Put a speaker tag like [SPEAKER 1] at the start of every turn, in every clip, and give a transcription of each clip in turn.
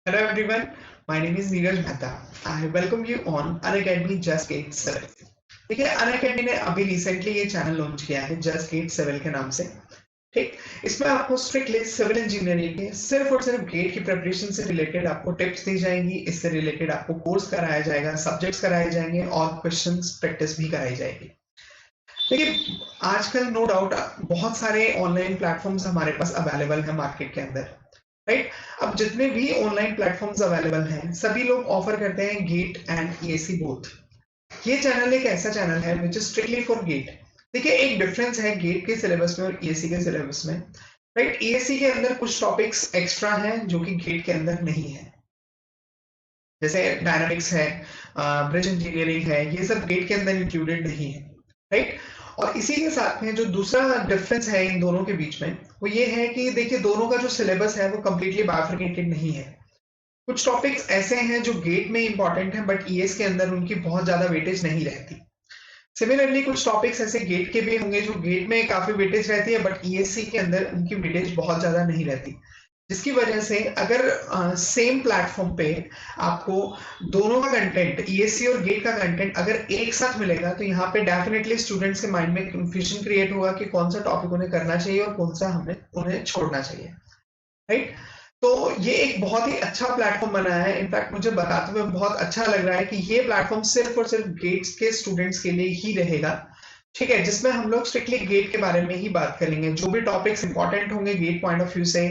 [SPEAKER 1] Hello everyone, my name is Neeraj Mehta. I welcome you on Unacademy Just Gate 7. देखिए Unacademy ने अभी recently ये channel launch किया है जस्ट गेट 7 के नाम से। ठीक, इसमें आपको स्ट्रिक्टली सिविल इंजीनियरिंग के सिर्फ और सिर्फ गेट की प्रिपरेशन से रिलेटेड आपको टिप्स दी जाएंगी। इससे रिलेटेड आपको कोर्स कराया जाएगा, सब्जेक्ट्स कराए जाएंगे और क्वेश्चंस प्रैक्टिस भी कराई जाएगी। देखिए आजकल नो डाउट बहुत सारे ऑनलाइन प्लेटफॉर्म्स हमारे पास अवेलेबल है मार्केट के अंदर, राइट। अब जितने भी ऑनलाइन प्लेटफॉर्म्स अवेलेबल हैं सभी लोग ऑफर करते हैं गेट एंड ईएसी बोथ। ये चैनल एक ऐसा चैनल है which is strictly for GATE. देखिए एक डिफरेंस है गेट के सिलेबस में और ईएससी के सिलेबस में, राइट। ईएससी के अंदर कुछ टॉपिक्स एक्स्ट्रा हैं जो कि गेट के अंदर नहीं है, जैसे डायनामिक्स है, ब्रिज इंजीनियरिंग है, ये सब गेट के अंदर इंक्लूडेड नहीं है, राइट। और इसी के साथ में जो दूसरा डिफरेंस है इन दोनों के बीच में वो ये है कि देखिए दोनों का जो सिलेबस है वो कंप्लीटली बाइफरकेटेड नहीं है। कुछ टॉपिक्स ऐसे हैं जो गेट में इंपॉर्टेंट हैं बट ईएस के अंदर उनकी बहुत ज्यादा वेटेज नहीं रहती। सिमिलरली कुछ टॉपिक्स ऐसे गेट के भी होंगे जो गेट में काफी वेटेज रहती है बट ईएससी के अंदर उनकी वेटेज बहुत ज्यादा नहीं रहती, जिसकी वजह से अगर सेम प्लेटफॉर्म पे आपको दोनों का कंटेंट ईएससी और गेट का कंटेंट अगर एक साथ मिलेगा तो यहाँ पे डेफिनेटली स्टूडेंट्स के माइंड में कंफ्यूजन क्रिएट होगा कि कौन सा टॉपिक उन्हें करना चाहिए और कौन सा हमें उन्हें छोड़ना चाहिए, राइट। तो ये एक बहुत ही अच्छा प्लेटफॉर्म बना है। इनफैक्ट मुझे बताते हुए बहुत अच्छा लग रहा है कि ये प्लेटफॉर्म सिर्फ और सिर्फ गेट्स के स्टूडेंट्स के लिए ही रहेगा, ठीक है, जिसमें हम लोग स्ट्रिक्टली गेट के बारे में ही बात करेंगे। जो भी टॉपिक्स इंपॉर्टेंट होंगे गेट पॉइंट ऑफ व्यू से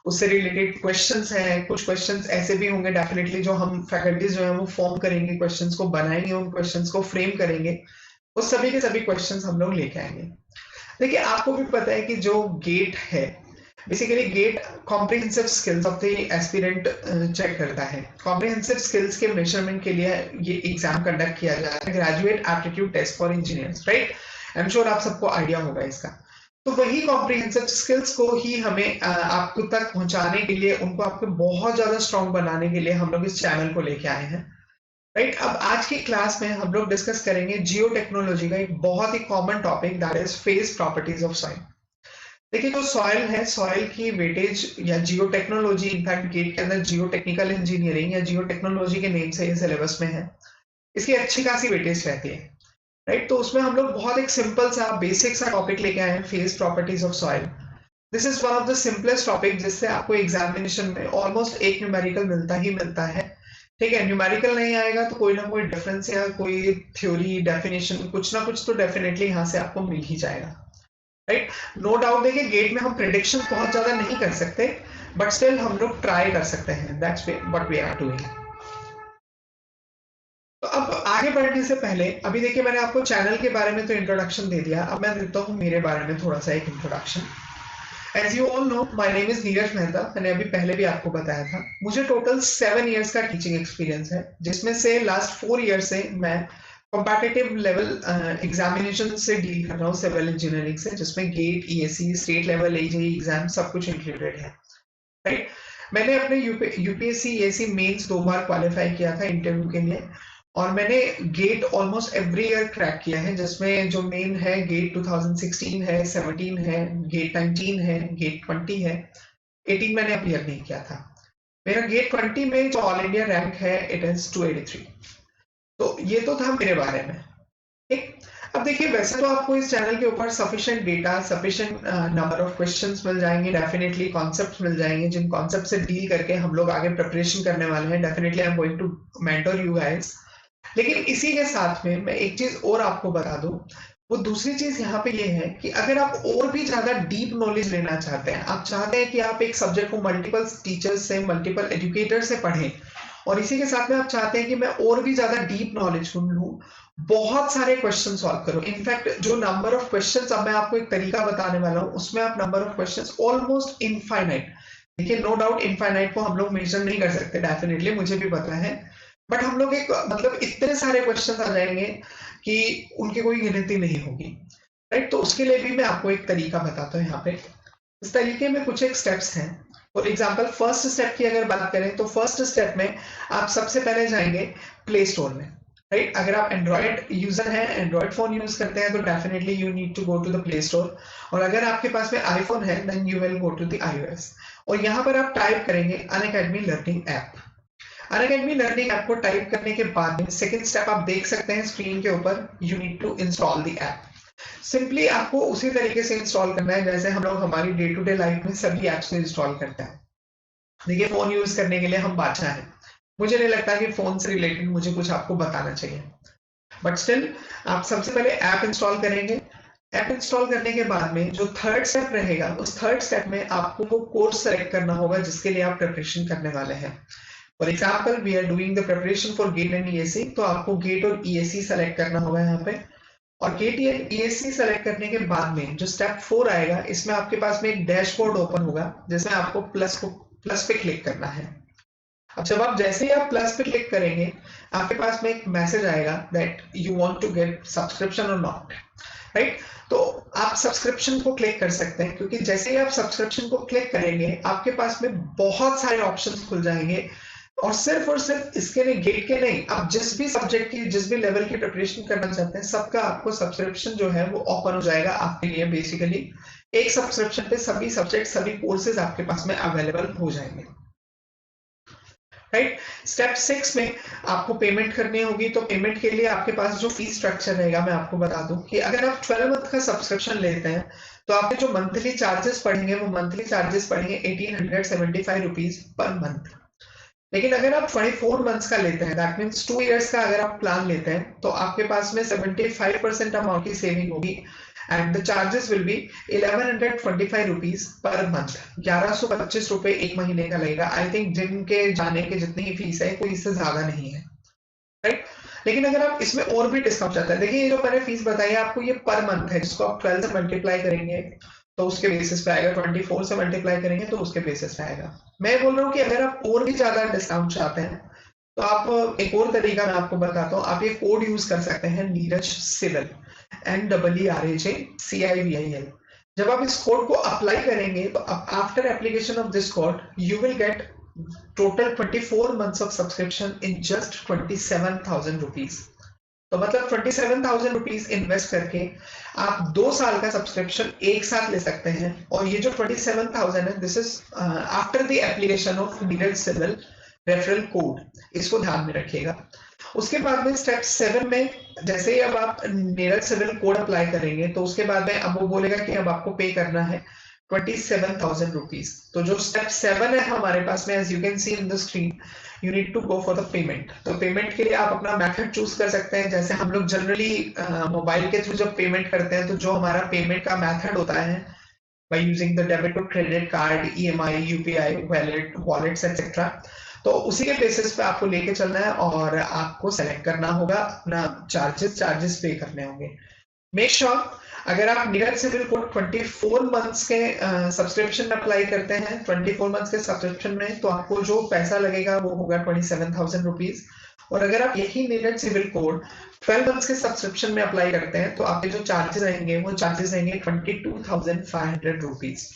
[SPEAKER 1] उससे रिलेटेड क्वेश्चंस हैं, कुछ क्वेश्चंस ऐसे भी होंगे डेफिनेटली जो हम फैकल्टीज जो है वो फॉर्म करेंगे, क्वेश्चंस को बनाएंगे, उन क्वेश्चंस को फ्रेम करेंगे, उस सभी के सभी क्वेश्चंस हम लोग लेके आएंगे। देखिए आपको भी पता है कि जो गेट है basically GATE comprehensive skills of the aspirant check करता है। कॉम्प्रिहेंसिव स्किल्स के मेजरमेंट के लिए ये एग्जाम कंडक्ट किया जा रहा है, graduate aptitude test for engineers, right. I am sure आप सबको आइडिया होगा इसका। तो वही कॉम्प्रिहेंसिव स्किल्स को ही हमें आपको तक पहुंचाने के लिए, उनको आपको बहुत ज्यादा स्ट्रॉन्ग बनाने के लिए हम लोग इस चैनल को लेके आए हैं, राइट। अब आज की क्लास में हम लोग डिस्कस करेंगे जियो टेक्नोलॉजी का एक बहुत ही common topic, that is phase properties of soil. देखिए जो सॉइल है, सॉइल की वेटेज या जियो टेक्नोलॉजी, इनफैक्ट गेट के अंदर जियो टेक्निकल इंजीनियरिंग या जियो टेक्नोलॉजी के नेम से ये सिलेबस में है, इसकी अच्छी खासी वेटेज रहती है, राइट। तो उसमें हम लोग बहुत एक सिंपल सा बेसिक सा टॉपिक लेके आए हैं, phase properties of soil. This is one of the simplest topic जिससे आपको एग्जामिनेशन में ऑलमोस्ट एक न्यूमेरिकल मिलता ही मिलता है, ठीक है। न्यूमेरिकल नहीं आएगा तो कोई ना कोई डिफरेंस या कोई थ्योरी डेफिनेशन कुछ ना कुछ तो डेफिनेटली यहाँ से आपको मिल ही जाएगा, राइट। नो डाउट देखिए गेट में हम प्रेडिक्शन बहुत ज्यादा नहीं कर सकते बट स्टिल हम लोग ट्राई कर सकते हैं, that's what we are doing. तो अब आगे बढ़ने से पहले अभी देखिए मैंने आपको चैनल के बारे में तो इंट्रोडक्शन दे दिया, अब मैं देता हूँ मेरे बारे में थोड़ा सा एक introduction. As you all know my name is Neeraj Mehta. मैंने अभी पहले भी आपको बताया था मुझे टोटल 7 इयर्स का टीचिंग एक्सपीरियंस है, जिसमें से लास्ट 4 इयर्स से मैं कॉम्पिटिटिव लेवल एग्जामिनेशन से डील कर रहा हूँ सिविल इंजीनियरिंग से, जिसमें GATE, ESE, state level AE JE exam सब कुछ इंक्लूडेड है, राइट। मैंने अपने यूपीएससी ईएससी मेंस 2 बार क्वालिफाई किया था इंटरव्यू के लिए और मैंने GATE almost every year crack किया है, जिसमें जो मेन है गेट 2016 है, 17 है, गेट 19 है, गेट 20 है, 18 मैंने अपीयर नहीं किया था। मेरा गेट 20 में जो ऑल इंडिया रैंक है इट इज 283। तो ये तो था मेरे बारे में, ठीक। अब देखिए वैसे तो आपको इस चैनल के ऊपर sufficient data, sufficient number of questions मिल जाएंगे, डेफिनेटली कॉन्सेप्ट्स मिल जाएंगे जिन कॉन्सेप्ट से डील करके हम लोग आगे प्रिपरेशन करने वाले हैं। Definitely I am going to mentor you guys. लेकिन इसी के साथ में मैं एक चीज और आपको बता दूं, वो दूसरी चीज यहाँ पे ये है कि अगर आप और भी ज्यादा डीप नॉलेज लेना चाहते हैं, आप चाहते हैं कि आप एक सब्जेक्ट को मल्टीपल टीचर्स से, मल्टीपल एजुकेटर से पढ़ें और इसी के साथ में आप चाहते हैं कि मैं और भी ज्यादा डीप नॉलेज सुन लूं, बहुत सारे क्वेश्चन सॉल्व करो। इनफैक्ट जो नंबर ऑफ क्वेश्चंस अब मैं आपको एक तरीका बताने वाला हूं उसमें आप number of questions almost infinite, देखिए नो डाउट इनफाइनाइट को हम लोग मेजर नहीं कर सकते, डेफिनेटली मुझे भी पता है, बट हम लोग एक मतलब इतने सारे क्वेश्चन आ जाएंगे कि उनकी कोई गिनती नहीं होगी, राइट। तो उसके लिए भी मैं आपको एक तरीका बताता हूँ यहाँ पे। इस तरीके में कुछ एक स्टेप्स हैं। फॉर एग्जाम्पल फर्स्ट स्टेप की अगर बात करें तो फर्स्ट स्टेप में आप सबसे पहले जाएंगे प्ले स्टोर में, राइट। अगर आप एंड्रॉइड यूजर हैं, एंड्रॉइड फोन यूज करते हैं तो definitely you need to go to the Play Store, और अगर आपके पास में आईफोन है then you will go to the iOS। और यहाँ पर आप टाइप करेंगे Unacademy learning app. Unacademy learning app को टाइप करने के बाद में सेकंड स्टेप आप देख सकते हैं स्क्रीन के ऊपर, you need to install the app. Simply आपको उसी तरीके से इंस्टॉल करना है जैसे हम लोग हमारी डे टू डे लाइफ में सभी ऐप्स को इंस्टॉल करते हैं। देखिए फोन यूज करने के लिए हम बादशाह हैं, मुझे नहीं लगता कि फोन से रिलेटेड मुझे कुछ आपको बताना चाहिए, बट स्टिल आप सबसे पहले ऐप इंस्टॉल करेंगे। ऐप इंस्टॉल करने के बाद में जो थर्ड स्टेप रहेगा, उस थर्ड स्टेप में आपको वो कोर्स सेलेक्ट करना होगा जिसके लिए आप प्रिपरेशन करने वाले हैं। For example we are doing the preparation for GATE and ESE, तो आपको गेट और ईएससी सेलेक्ट करना होगा यहाँ पे। और गेट एंड ईएससी सेलेक्ट करने के बाद में जो स्टेप 4 आएगा, इसमें आपके पास में एक डैशबोर्ड ओपन होगा जिसमें आपको प्लस पे क्लिक करना है। अब जब आप जैसे ही आप प्लस पे क्लिक करेंगे, आपके पास में एक मैसेज आएगा that you want to get subscription और नॉट, राइट। तो आप सब्सक्रिप्शन को क्लिक कर सकते हैं, क्योंकि जैसे ही आप सब्सक्रिप्शन को क्लिक करेंगे आपके पास में बहुत सारे ऑप्शंस खुल जाएंगे। और सिर्फ इसके नहीं, गेट के नहीं, आप जिस भी सब्जेक्ट की, जिस भी लेवल की प्रिपरेशन करना चाहते हैं, सबका आपको सब्सक्रिप्शन जो है वो ओपन हो जाएगा आपके लिए। बेसिकली एक सब्सक्रिप्शन पे सभी सब्जेक्ट, सभी कोर्सेज आपके पास में अवेलेबल हो जाएंगे, राइट। स्टेप 6 में आपको पेमेंट करनी होगी। तो पेमेंट के लिए आपके पास जो फीस स्ट्रक्चर रहेगा, मैं आपको बता दूं कि अगर आप 12 मंथ का सब्सक्रिप्शन लेते हैं तो आपके जो मंथली चार्जेस पड़ेंगे, वो मंथली चार्जेस पड़ेंगे 1875 रुपीज पर मंथ। लेकिन अगर आप 24 मंथ्स का लेते हैं, दैट मीन्स 2 इयर्स का अगर आप प्लान लेते हैं, तो आपके पास में 75% अमाउंट की सेविंग होगी and the charges will be 1125 rupees per month. 1125 रुपए एक महीने का लगेगा। आई थिंक जिम के जाने के जितनी ही फीस है, कोई इससे ज्यादा नहीं है, राइट। लेकिन अगर आप इसमें और भी डिस्काउंट चाहते हैं, देखिए ये जो मैंने फीस बताई है आपको, ये पर मंथ है, जिसको आप 12 से मल्टीप्लाई करेंगे तो उसके बेसिस पे आएगा, 24 से मल्टीप्लाई करेंगे तो उसके बेसिस पे आएगा। मैं बोल रहा हूँ कि अगर आप और भी ज्यादा डिस्काउंट चाहते हैं तो आप एक और तरीका मैं आपको बताता हूँ, आप ये कोड यूज कर सकते हैं, नीरज सिविल, NEERAJCIVIL। जब आप इस कोड को अप्लाई करेंगे तो after application of this code you will get total 24 months of subscription in just 27,000 rupees। तो मतलब 27,000 रुपीज इन्वेस्ट करके आप 2 साल का सब्सक्रिप्शन एक साथ ले सकते हैं। और ये जो 27,000 है, this is after the application of Neeraj civil referral code, इसको ध्यान में रखिएगा। उसके बाद में स्टेप 7 में जैसे ही अब आप नीरज सिविल कोड अप्लाई करेंगे तो उसके बाद में अब वो बोलेगा कि अब आपको पे करना है 27,000 रुपीज। तो जो स्टेप 7 है हमारे पास में, as you can see in the screen, you need to go for the payment. तो पेमेंट के लिए आप अपना मेथड चूज कर सकते हैं। जैसे हम लोग जनरली मोबाइल के थ्रू जब पेमेंट करते हैं, तो जो हमारा पेमेंट का मेथड होता है, बाय यूजिंग द डेबिट और credit card, EMI, UPI, wallets etcetera, तो उसी के बेसिस पे आपको लेके चलना है और आपको सेलेक्ट करना होगा अपना चार्जेस पे करने होंगे। मेक श्योर अगर आप नीरज सिविल कोड 24 मंथ्स के सब्सक्रिप्शन में अप्लाई करते हैं, 24 मंथ्स के सब्सक्रिप्शन में, तो आपको जो पैसा लगेगा वो होगा 27,000 रुपीज। और अगर आप यही नीरज सिविल कोड 12 मंथ्स के सब्सक्रिप्शन में अप्लाई करते हैं तो आपके जो चार्जेस रहेंगे वो चार्जेस रहेंगे 22,500 रुपीज।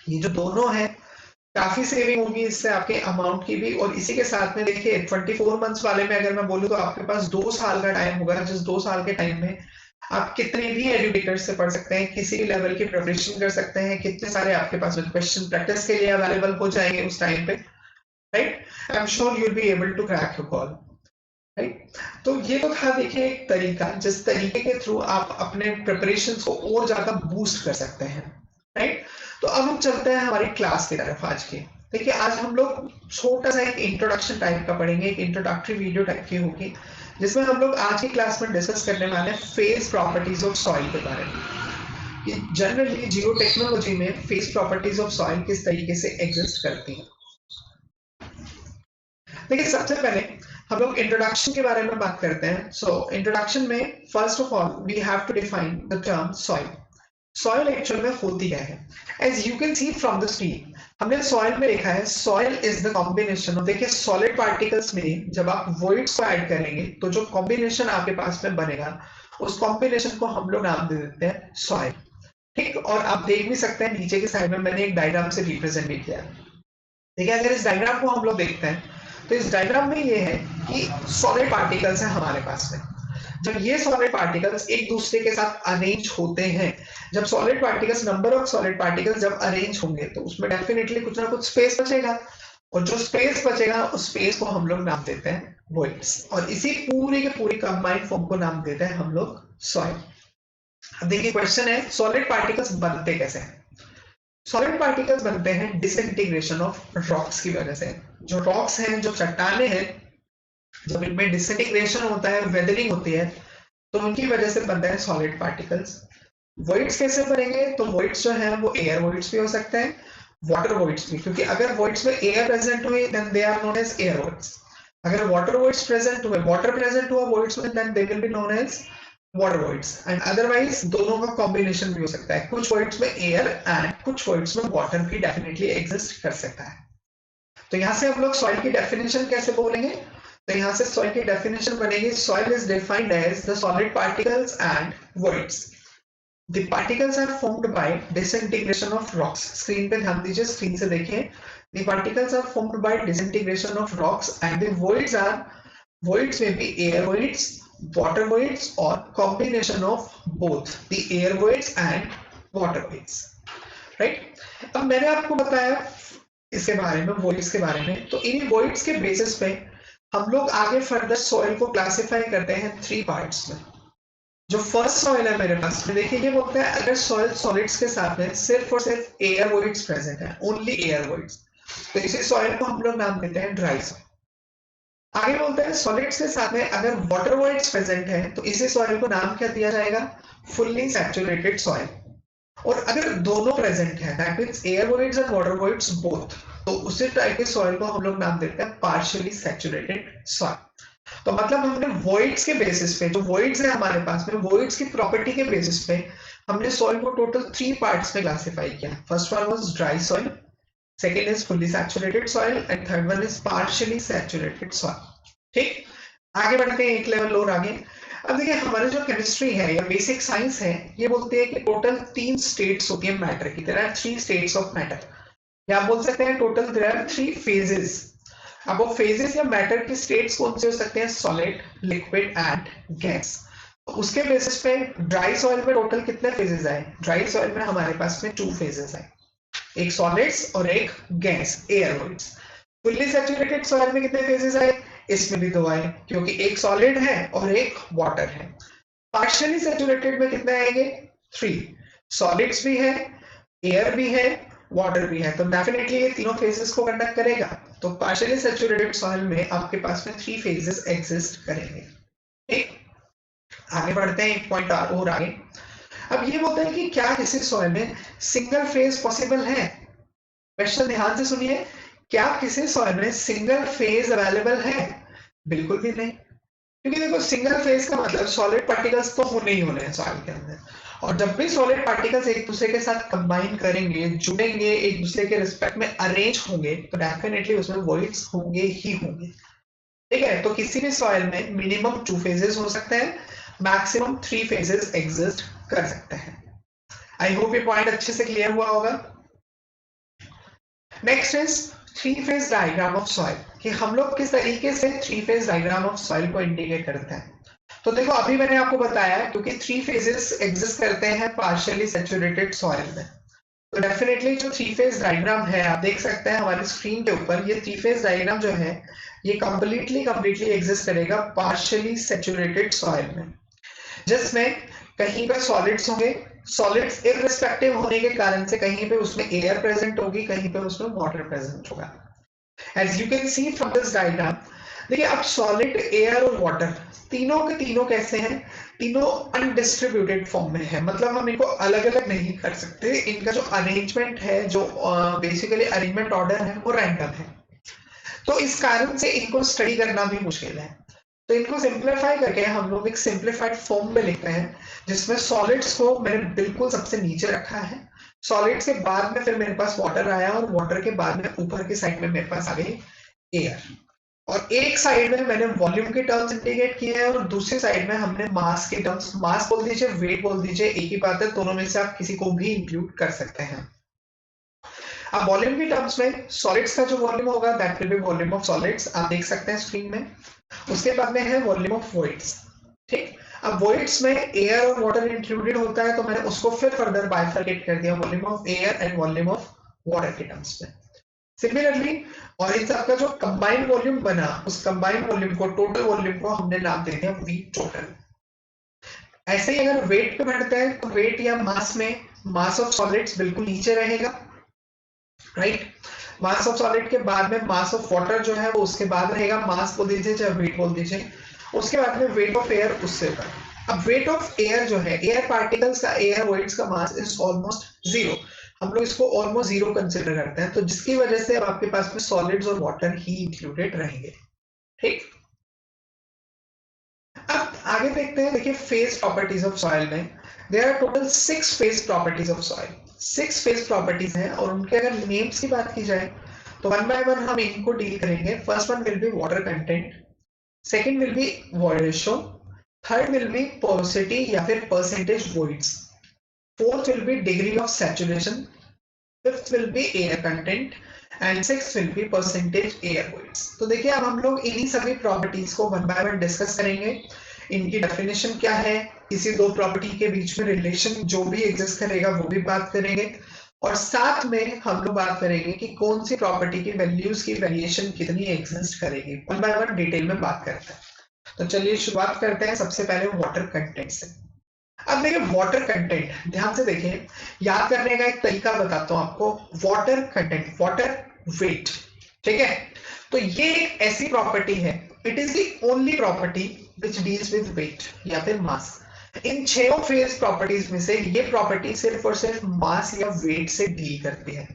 [SPEAKER 1] ये जो दोनों है, काफी सेविंग होगी इससे आपके अमाउंट की भी। और इसी के साथ में देखिए 24 मंथ्स वाले में अगर मैं बोलूँ तो आपके पास 2 साल का टाइम होगा, जिस 2 साल के टाइम में आप कितने भी एजुकेटर से पढ़ सकते हैं, किसी भी लेवल की प्रिपरेशन कर सकते हैं, कितने सारे आपके पास में क्वेश्चन प्रैक्टिस के लिए अवेलेबल हो जाएंगे उस टाइम पे, right. I am sure you will be able to crack your call, right. तो ये तो था देखिए एक तरीका, जिस तरीके के थ्रू आप अपने प्रिपरेशन को और ज्यादा बूस्ट कर सकते हैं, राइट। तो अब हम चलते हैं हमारी क्लास की तरफ आज की। देखिए आज हम लोग छोटा सा एक इंट्रोडक्शन टाइप का पढ़ेंगे, एक इंट्रोडक्टरी वीडियो टाइप की होगी, जिसमें हम लोग आज की क्लास में डिस्कस करने वाले हैं फेज प्रॉपर्टीज ऑफ सॉइल के बारे में। कि जनरली जियो टेक्नोलॉजी में फेज प्रॉपर्टीज ऑफ सॉइल किस तरीके से एग्जिस्ट करती हैं। देखिए सबसे पहले हम लोग इंट्रोडक्शन के बारे में बात करते हैं। सो इंट्रोडक्शन में first of all we have to define the term soil. Soil actual में होती क्या है? एज यू कैन सी फ्रॉम द स्क्रीन, हमने सॉइल में लिखा है soil is the combination of, देखिए सॉलिड पार्टिकल्स में जब आप वॉइड्स को ऐड करेंगे तो जो कॉम्बिनेशन आपके पास में बनेगा, उस कॉम्बिनेशन को हम लोग नाम दे देते हैं सॉइल, ठीक। और आप देख भी सकते हैं नीचे के साइड में मैंने एक डायग्राम से रिप्रेजेंट भी किया है। देखिए अगर इस डायग्राम को हम लोग देखते हैं तो इस डायग्राम में ये है कि सॉलिड पार्टिकल्स है हमारे पास में। जब ये सॉलिड पार्टिकल्स एक दूसरे के साथ अरेंज होते हैं, जब solid particles, number of solid particles जब अरेंज होंगे तो उसमें डेफिनेटली कुछ ना कुछ स्पेस बचेगा, और जो स्पेस बचेगा उस स्पेस को हम लोग नाम देते हैं वॉइड्स, और इसी पूरी के पूरी कंबाइंड फॉर्म को नाम देते हैं हम लोग सॉइल। अब देखिए क्वेश्चन है, सॉलिड पार्टिकल्स बनते कैसे हैं? सॉलिड पार्टिकल्स बनते हैं डिसइंटीग्रेशन ऑफ रॉक्स की वजह से। जो रॉक्स हैं, जो चट्टाने हैं, जब इनमें डिसइंटीग्रेशन होता है, वेदरिंग होती है, तो उनकी वजह से बनते हैं सॉलिड पार्टिकल्स। वॉइड्स कैसे बनेंगे? तो वॉइड्स जो है वो एयर वॉइड्स भी हो सकते हैं, वाटर वॉइड्स भी, क्योंकि अगर वॉइड्स में एयर प्रेजेंट हुए then they are known as air voids. अगर वाटर वॉइड्स प्रेजेंट हुए, वाटर प्रेजेंट हुआ वॉइड्स में, then they will be known as water voids. And otherwise दोनों का कॉम्बिनेशन भी हो सकता है, कुछ वॉइड्स में एयर एंड कुछ वॉइड्स में वाटर भी डेफिनेटली एग्जिस्ट कर सकता है। तो यहाँ से हम लोग सॉइल की डेफिनेशन कैसे बोलेंगे? तो यहाँ से सॉइल की डेफिनेशन बनेगी, soil is defined as the solid particles and voids. The particles are formed by disintegration of rocks. Screen पे ध्यान दीजिए, स्क्रीन से देखिए। The particles are formed by disintegration of rocks and the voids may be air voids, water voids or combination of both the air voids and water voids. Right? अब मैंने आपको बताया इसके बारे में, voids के बारे में, तो इन voids के बेसिस पे हम लोग आगे फर्दर सॉइल को क्लासिफाई करते हैं 3 पार्ट्स में। जो फर्स्ट सॉइल है मेरे पास में, देखिए ये बोलता है अगर सॉइल सॉलिड्स के साथ में सिर्फ और सिर्फ एयर वॉइड्स प्रेजेंट है, ओनली एयर वॉइड्स, तो इसी सॉइल को हम लोग नाम देते हैं ड्राई सॉइल। आगे बोलते हैं सॉलिड्स के साथ में अगर वाटर वॉइड्स प्रेजेंट है तो इसी सॉइल को नाम क्या दिया जाएगा? Fully saturated soil. और अगर दोनों प्रेजेंट है, that means air voids and water voids both, तो उसी टाइप के सॉइल को हम लोग नाम देते हैं पार्शियली सैचुरेटेड सॉइल। तो मतलब हमने वॉइड्स के बेसिस पे, जो वॉइड्स है हमारे पास में, वॉइड्स की प्रॉपर्टी के बेसिस पे हमने सॉइल को टोटल 3 पार्ट्स में क्लासिफाई किया। First one was dry soil, second is fully saturated soil and third one is partially saturated soil. ठीक, आगे बढ़ते हैं एक लेवल और आगे। अब देखिए हमारी जो केमिस्ट्री है या बेसिक साइंस है, ये बोलती है कि टोटल 3 स्टेट्स होती है मैटर की। There are 3 states of matter, या आप बोल सकते हैं टोटल देयर आर 3 फेजेस। अब वो फेजेस या मैटर की स्टेट्स कौन से हो सकते हैं? Solid, liquid and gas. तो उसके बेसिस पे ड्राई सॉइल में टोटल कितने फेजेस आए? ड्राई सॉइल में हमारे पास में 2 फेजेस आए, एक सॉलिड्स और एक gas, air voids. Fully saturated soil में कितने फेजेस आए? इसमें भी 2 आए, क्योंकि एक सॉलिड है और एक वाटर है। पार्शियली सैचुरेटेड में कितने आएंगे? 3, सॉलिड्स भी है, एयर भी है, वाटर भी है, तो डेफिनेटली ये तीनों फेजेस को कंडक्ट करेगा। तो पार्शियली सैचुरेटेड सॉइल में आपके पास में 3 फेजेस एग्जिस्ट करेंगे। ठीक, आगे बढ़ते हैं एक पॉइंट और आगे। अब ये बोलते हैं कि क्या किसी सॉइल में सिंगल फेज पॉसिबल है? क्वेश्चन ध्यान से सुनिए, क्या किसी सॉइल में सिंगल फेज अवेलेबल है? बिल्कुल भी नहीं, क्योंकि देखो सिंगल फेज का मतलब सॉलिड पार्टिकल्स तो होने ही होने हैं सॉइल के अंदर, और जब भी सॉलिड पार्टिकल्स एक दूसरे के साथ कंबाइन करेंगे, जुड़ेंगे, एक दूसरे के रिस्पेक्ट में अरेंज होंगे, तो डेफिनेटली उसमें वॉइड्स होंगे ही होंगे। ठीक है, तो किसी भी सॉइल में मिनिमम 2 फेजेस हो सकते हैं, मैक्सिमम 3 फेजेस एग्जिस्ट कर सकते हैं। आई होप ये पॉइंट अच्छे से क्लियर हुआ होगा। Next is 3 phase diagram of soil, कि हम लोग किस तरीके से 3 फेज डायग्राम ऑफ सॉइल को इंडिकेट करते हैं। तो देखो अभी मैंने आपको बताया क्योंकि 3 फेजेस एग्जिस्ट करते हैं पार्शियली सैचुरेटेड सॉइल में, तो डेफिनेटली जो 3 फेज डायग्राम है आप देख सकते हैं हमारी स्क्रीन के ऊपर, ये 3 फेज डायग्राम जो है ये कंप्लीटली एग्जिस्ट करेगा पार्शियली सैचुरेटेड सॉइल में, जिसमें कहीं पे सॉलिड्स होंगे, सॉलिड्स इररिस्पेक्टिव होने के कारण से कहीं पे उसमें एयर प्रेजेंट होगी, कहीं पे उसमें वाटर प्रेजेंट होगा। As you can see from this diagram, देखिए अब सॉलिड, एयर और वाटर तीनों के तीनों कैसे हैं? तीनों अनडिस्ट्रीब्यूटेड फॉर्म में है, मतलब हम इनको अलग अलग नहीं कर सकते। इनका जो अरेंजमेंट है, जो बेसिकली अरेंजमेंट ऑर्डर है, वो रैंडम है, तो इस कारण से इनको स्टडी करना भी मुश्किल है। तो इनको सिंप्लीफाई करके हम लोग एक सिंप्लीफाइड फॉर्म में लिखते हैं, जिसमें सॉलिड्स को मैंने बिल्कुल सबसे नीचे रखा है, सॉलिड्स के बाद में फिर मेरे पास वाटर आया, और वाटर के बाद में ऊपर की साइड में मेरे पास आ गई एयर, और एक साइड में मैंने वॉल्यूम के टर्म्स इंडिकेट किए हैं, और दूसरी साइड में हमने मास के टर्म्स, मास बोल दीजिए, वेट बोल दीजिए, एक ही बात है, दोनों में से आप किसी को भी इंक्लूड कर सकते हैं। अब वॉल्यूम के टर्म्स में सॉलिड्स का जो वॉल्यूम होगा that will be volume of solids, आप देख सकते हैं स्क्रीन में। उसके बाद में है वॉल्यूम ऑफ वॉइड्स, ठीक, अब वॉइड्स में एयर और वाटर इंक्लूडेड होता है, तो मैंने उसको फिर फर्दर बाइफरकेट कर दिया volume of air and volume of water के टर्म्स में। सिमिलरली और इन सबका जो कंबाइंड वॉल्यूम बना, उस कंबाइंड वॉल्यूम को, टोटल वॉल्यूम को हमने नाम दे दिया वी टोटल। ऐसे ही अगर वेट पे बढ़ते हैं तो वेट या मास में मास ऑफ सॉलिड्स बिल्कुल नीचे रहेगा, राइट। मास ऑफ सॉलिड के बाद में मास ऑफ वाटर जो है वो उसके बाद रहेगा, मास बोल दीजिए चाहे वेट बोल दीजिए। उसके बाद में वेट ऑफ एयर उससे ऊपर। अब वेट ऑफ एयर जो है, एयर पार्टिकल्स का, एयर वॉइड्स का मास इज ऑलमोस्ट जीरो। हम लोग इसको ऑलमोस्ट जीरो कंसिडर करते हैं, तो जिसकी वजह से अब आपके पास में सॉलिड्स और वाटर ही इंक्लूडेड रहेंगे, ठीक। अब आगे देखते हैं, देखिए फेज प्रॉपर्टीज ऑफ सॉइल में there are total 6 phase properties of soil. 6 phase properties हैं और उनके अगर नेम्स की बात की जाए तो वन बाय वन हम इनको डील करेंगे। First one will be water content, second will be void ratio, third will be porosity या फिर percentage voids, fourth will be degree of saturation, fifth will be air content and sixth will be percentage air voids. तो देखिए अब हम लोग इन्हीं सभी properties को वन बाय वन डिस्कस करेंगे। इनकी डेफिनेशन क्या है, किसी दो प्रॉपर्टी के बीच में रिलेशन जो भी एग्जिस्ट करेगा वो भी बात करेंगे, और साथ में हम लोग बात करेंगे कि कौन सी प्रॉपर्टी की वैल्यूज की वेरिएशन कितनी एग्जिस्ट करेगी। वन बाय वन डिटेल में बात करते हैं। तो चलिए शुरुआत करते हैं सबसे पहले वाटर कंटेंट से। अब देखिए वाटर कंटेंट, ध्यान से देखिए, याद करने का एक तरीका बताता हूं आपको। वाटर कंटेंट, वाटर वेट, ठीक है। तो ये एक ऐसी प्रॉपर्टी है, it is the only property which deals with weight या फिर मास। इन 6 फेज प्रॉपर्टीज में से ये प्रॉपर्टी सिर्फ और सिर्फ मास या वेट से डील करती है।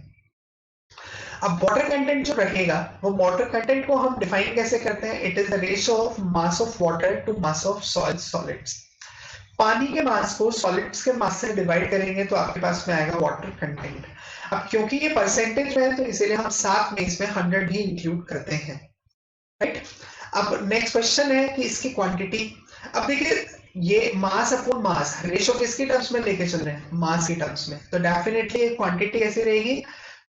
[SPEAKER 1] अब वाटर कंटेंट जो रहेगा, वो वाटर कंटेंट को हम डिफाइन कैसे करते हैं, it is the ratio of mass of water to mass of soil solids. पानी के मास को सॉलिड्स के मास से डिवाइड करेंगे तो आपके पास में आएगा वाटर कंटेंट। अब क्योंकि ये परसेंटेज में है तो इसीलिए हम साथ में इसमें 100 भी इंक्लूड करते हैं, राइट। अब नेक्स्ट क्वेश्चन है कि इसकी क्वांटिटी। अब देखिए ये मास अपॉन मास रेशियो किसकी टर्म्स में लेके चल रहे हैं, मास की टर्म्स में, तो डेफिनेटली एक क्वांटिटी कैसी रहेगी,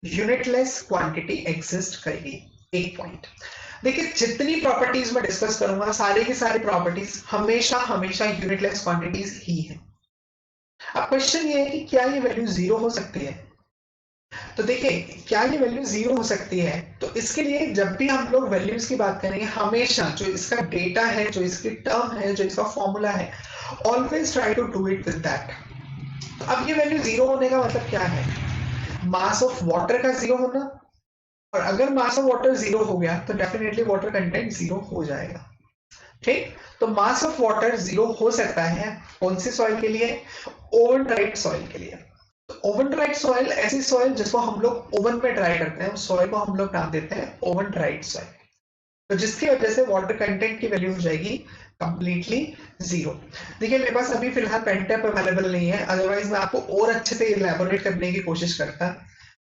[SPEAKER 1] यूनिटलेस क्वांटिटी एग्जिस्ट करेगी। एक पॉइंट देखिए, जितनी प्रॉपर्टीज में डिस्कस करूंगा सारी की सारी प्रॉपर्टीज हमेशा हमेशा यूनिटलेस क्वांटिटीज ही है। अब क्वेश्चन ये है कि क्या ये वैल्यू जीरो हो सकती है। तो देखिए क्या ये वैल्यू जीरो हो सकती है, तो इसके लिए जब भी हम लोग वैल्यूज की बात करेंगे हमेशा जो इसका डेटा है, जो इसकी टर्म है, जो इसका फॉर्मूला है, always try to do it with that. अब ये वैल्यू जीरो होने का मतलब क्या है, मास ऑफ वाटर का जीरो होना, और अगर मास ऑफ वाटर जीरो हो गया तो डेफिनेटली वाटर कंटेंट जीरो हो जाएगा, ठीक। तो मास ऑफ वाटर जीरो हो सकता है कौन सी सॉइल के लिए, ओवन ड्राइड सॉइल के लिए। ओवन ड्राइड सॉइल ऐसी सॉइल जिसको हम लोग ओवन में ड्राई करते हैं, उस सॉइल को हम लोग नाम देते हैं ओवन ड्राइड सॉइल। तो जिसकी वजह से वाटर कंटेंट की वैल्यू हो जाएगी कंप्लीटली जीरो। देखिए मेरे पास अभी फिलहाल पेन टैप अवेलेबल नहीं है, अदरवाइज मैं आपको और अच्छे से इलैबोरेट करने की कोशिश करता,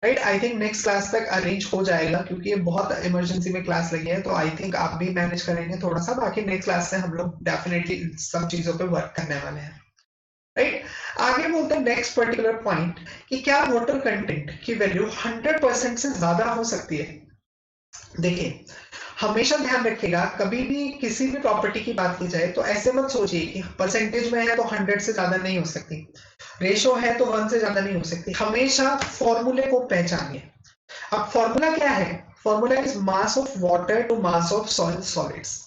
[SPEAKER 1] right. I think next class तक अरेंज हो जाएगा क्योंकि ये बहुत इमरजेंसी में क्लास लगी है, तो आई थिंक आप भी मैनेज करेंगे थोड़ा सा। बाकी नेक्स्ट क्लास से हम लोग डेफिनेटली सब चीजों पे वर्क करने वाले हैं, राइट। आगे बोलते हैं नेक्स्ट पर्टिकुलर पॉइंट कि क्या वाटर कंटेंट की वैल्यू 100% से ज्यादा हो सकती है। देखिए हमेशा ध्यान रखिएगा, कभी भी किसी भी प्रॉपर्टी की बात की जाए तो ऐसे मत सोचिए कि परसेंटेज में है तो 100 से ज्यादा नहीं हो सकती, रेशो है तो 1 से ज्यादा नहीं हो सकती। हमेशा फॉर्मूले को पहचानिए। अब फॉर्मूला क्या है, formula is mass of water to mass of soil solids.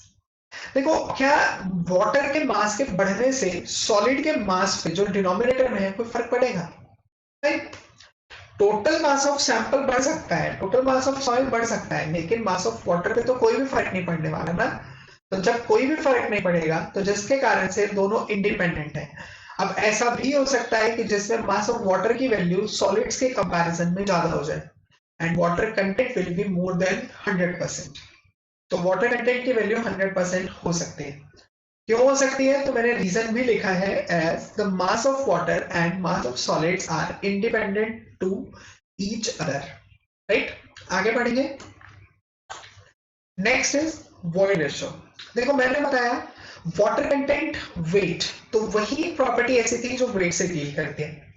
[SPEAKER 1] देखो क्या वाटर के मास के बढ़ने से सॉलिड के मास पे जो डिनोमिनेटर में है कोई फर्क पड़ेगा, right. Total mass of sample बढ़ सकता है, टोटल मास ऑफ सॉइल बढ़ सकता है, लेकिन मास ऑफ वाटर पे तो कोई भी फर्क नहीं पड़ने वाला ना। तो जब कोई भी फर्क नहीं पड़ेगा तो जिसके कारण से दोनों इंडिपेंडेंट है। अब ऐसा भी हो सकता है कि जिसमें मास ऑफ वाटर की वैल्यू सॉलिड्स के कंपैरिजन में ज्यादा हो जाए and water content will be more than 100%। तो वाटर कंटेंट की वैल्यू 100% हो सकती है। क्यों हो सकती है, तो मैंने रीजन भी लिखा है as the mass of water and mass of solids are independent to each other, right. आगे बढ़ेंगे, नेक्स्ट इज वॉइड रेशियो। देखो मैंने बताया वाटर कंटेंट वेट, तो वही प्रॉपर्टी ऐसी थी जो वेट से डील करती है,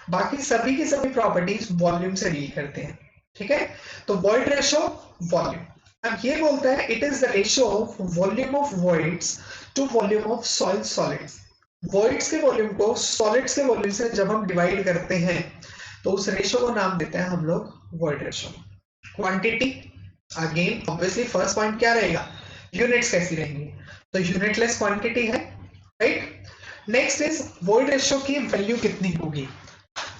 [SPEAKER 1] बाकी सभी की सभी प्रॉपर्टीज वॉल्यूम से डील करते हैं, ठीक है। तो वॉइड रेशियो वॉल्यूम, अब ये बोलता है it is the ratio of volume of voids to volume of soil solids. Voids के वॉल्यूम को सॉलिड्स के वॉल्यूम से जब हम डिवाइड करते हैं तो उस रेशियो को नाम देते हैं हम लोग void ratio. Quantity, again obviously first point क्या रहेगा, यूनिट्स कैसी रहेंगी, तो यूनिटलेस क्वांटिटी है, right. Next is void ratio की वैल्यू कितनी होगी।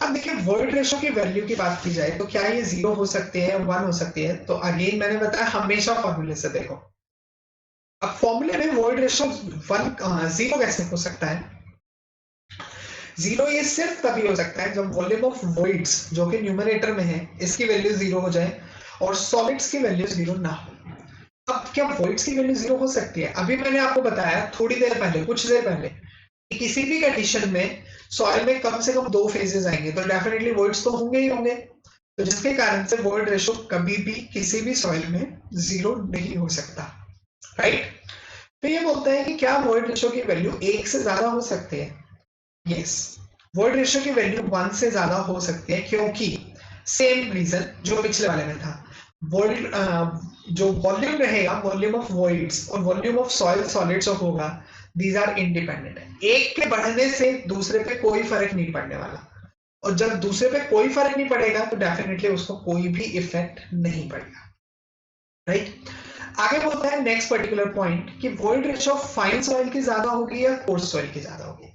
[SPEAKER 1] अब देखिए वॉइड रेशियो की वैल्यू की बात की जाए तो क्या ये 0 हो सकती है, 1 हो सकती है, तो अगेन मैंने बताया हमेशा फॉर्मूले से देखो। अब फॉर्मूले में वॉइड रेशियो 0 कैसे हो सकता है, 0 ये सिर्फ तभी हो सकता है जब वॉल्यूम ऑफ वॉइड्स जो कि न्यूमरेटर में है इसकी वैल्यू 0 हो जाए और सॉलिड्स की वैल्यू 0 ना हो। अब क्या वॉइड्स की वैल्यू 0 हो सकती है, अभी मैंने आपको बताया थोड़ी देर पहले, कुछ देर पहले, किसी भी कंडीशन में सॉइल में कम से कम 2 फेजेस आएंगे तो डेफिनेटली वॉइड्स तो होंगे ही होंगे, तो जिसके कारण से वॉइड रेशियो कभी भी किसी भी सॉइल में 0 नहीं हो सकता, राइट। तो ये बोलता है कि क्या वॉइड रेशियो की वैल्यू 1 से ज्यादा हो सकती है, यस, वॉइड रेशियो की वैल्यू 1 से ज्यादा हो सकती है, क्योंकि सेम रीजन जो पिछले वाले में था, वॉइड जो वॉल्यूम रहेगा, वॉल्यूम ऑफ वॉइड्स और वॉल्यूम ऑफ सॉइल सॉलिड्स होगा, दीज आर इंडिपेंडेंट। एक के बढ़ने से दूसरे पे कोई फर्क नहीं पड़ने वाला, और जब दूसरे पे कोई फर्क नहीं पड़ेगा तो डेफिनेटली उसको कोई भी इफेक्ट नहीं पड़ेगा, राइट। आगे बोलता है नेक्स्ट पर्टिकुलर पॉइंट कि void ratio of fine soil की ज्यादा होगी या कोर्स सॉइल की ज्यादा होगी।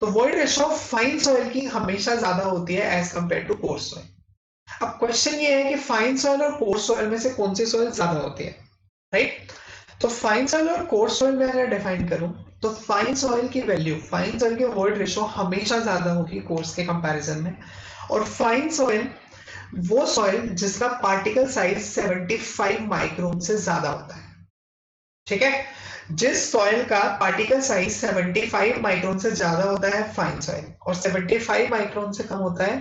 [SPEAKER 1] तो void ratio of fine soil की हमेशा ज्यादा होती है as compare to coarse soil. अब क्वेश्चन ये है कि फाइन सॉइल और कोर्स सॉइल में से कौन सी सॉइल ज्यादा होती है, राइट। तो फाइन सॉइल और कोर्स सॉइल में अगर डिफाइन करूं तो फाइन सॉइल की वैल्यू, फाइन सॉइल की वॉइड रेशियो हमेशा ज्यादा होगी कोर्स के कंपैरिजन में। और फाइन सॉइल वो सॉइल जिसका पार्टिकल साइज 75 माइक्रोन से ज्यादा होता है, ठीक है। जिस सॉइल का पार्टिकल साइज 75 माइक्रोन से ज्यादा होता है फाइन सॉइल, और 75 माइक्रोन से कम होता है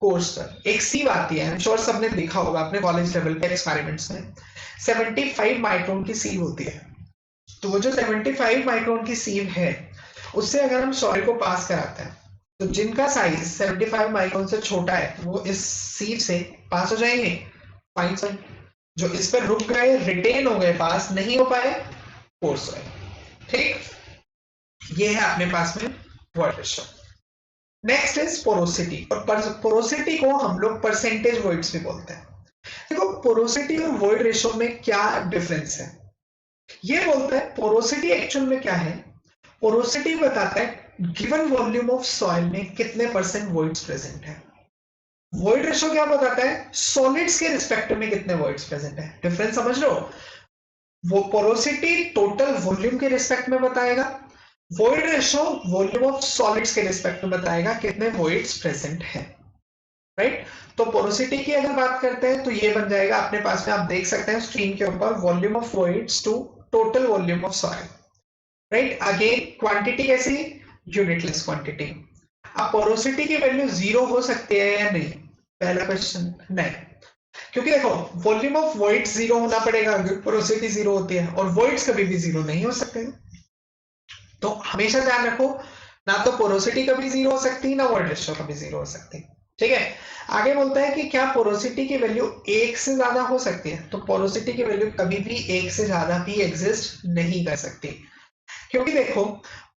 [SPEAKER 1] कोर्स सॉइल। एक सीव आती है, श्योर सबने देखा होगा अपने कॉलेज लेवल पे एक्सपेरिमेंट्स में, 75 माइक्रोन की सीव होती है। तो वो जो 75 माइक्रोन की सीव है उससे अगर हम सॉइल को पास कराते हैं तो जिनका साइज 75 माइक्रोन से छोटा है वो इस सीव से पास हो जाएंगे फाइन सॉइल, जो इस पर रुक गए, रिटेन हो गए, पास नहीं हो पाए, कोर्स सॉइल, ठीक। ये है अपने पास में void ratio. Next is porosity, और पोरोसिटी को हम लोग परसेंटेज वॉइड्स भी बोलते हैं। देखो पोरोसिटी और वॉइड रेशियो में क्या डिफरेंस है, ये बोलता है पोरोसिटी एक्चुअल में क्या है, पोरोसिटी बताता है गिवन वॉल्यूम ऑफ सॉइल में कितने परसेंट वॉइड्स प्रेजेंट है। वॉइड रेशियो क्या बताता है, सॉलिड्स के रिस्पेक्ट में कितने वॉइड्स प्रेजेंट है। डिफरेंस समझ लो, वो पोरोसिटी टोटल वॉल्यूम के रिस्पेक्ट में बताएगा, void ratio volume of solids के रिस्पेक्ट में बताएगा कितने वॉइड्स प्रेजेंट है, राइट। तो पोरोसिटी की अगर बात करते हैं तो ये बन जाएगा अपने पास में, आप देख सकते हैं स्क्रीन के ऊपर, volume of voids to total volume of soil, right. Again quantity कैसी, यूनिटलेस क्वांटिटी। अब पोरोसिटी की वैल्यू 0 हो सकती है या नहीं, पहला क्वेश्चन, नहीं, क्योंकि देखो वॉल्यूम ऑफ वॉइड्स 0 होना पड़ेगा अगर पोरोसिटी 0 होती है, और वॉइड्स कभी भी 0 नहीं हो सकते। तो हमेशा ध्यान रखो, ना तो पोरोसिटी कभी 0 हो सकती ना वॉइड रेशियो कभी 0 हो सकती, ठीक है। आगे बोलता है कि क्या पोरोसिटी की वैल्यू 1 से ज्यादा हो सकती है, तो पोरोसिटी की वैल्यू कभी भी 1 से ज्यादा भी एग्जिस्ट नहीं कर सकती, क्योंकि देखो